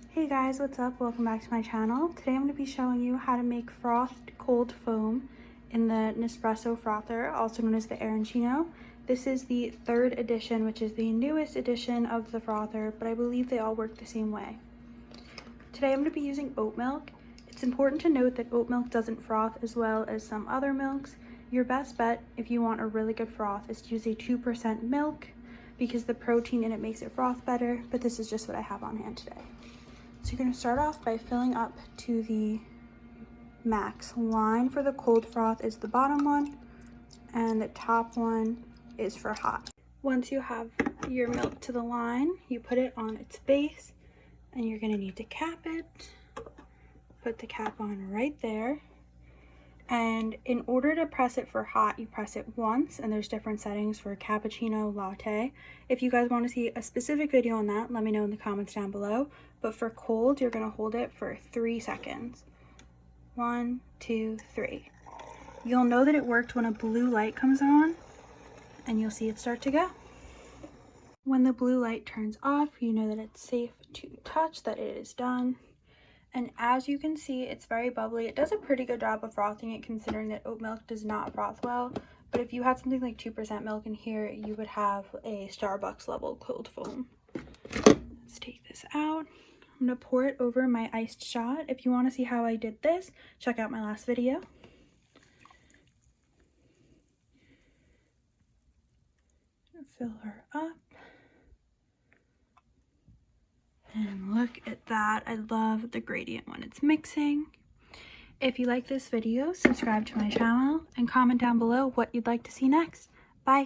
Hey guys, what's up? Welcome back to my channel. Today I'm going to be showing you how to make frothed cold foam in the Nespresso Frother, also known as the Aeroccino. This is the third edition, which is the newest edition of the frother, but I believe they all work the same way. Today I'm going to be using oat milk. It's important to note that oat milk doesn't froth as well as some other milks. Your best bet if you want a really good froth is to use a 2% milk because the protein in it makes it froth better, but this is just what I have on hand today. So you're going to start off by filling up to the max. Line for the cold froth is the bottom one, and the top one is for hot. Once you have your milk to the line, you put it on its base, and you're going to need to cap it. Put the cap on right there. And in order to press it for hot, you press it once, and there's different settings for cappuccino, latte. If you guys want to see a specific video on that, let me know in the comments down below. But for cold, you're going to hold it for 3 seconds. 1, 2, 3. You'll know that it worked when a blue light comes on, and you'll see it start to go. When the blue light turns off, you know that it's safe to touch, that it is done. And as you can see, it's very bubbly. It does a pretty good job of frothing it, considering that oat milk does not froth well. But if you had something like 2% milk in here, you would have a Starbucks level cold foam. Let's take this out. I'm going to pour it over my iced shot. If you want to see how I did this, check out my last video. Fill her up. And look at that. I love the gradient when it's mixing. If you like this video, subscribe to my channel and comment down below what you'd like to see next. Bye.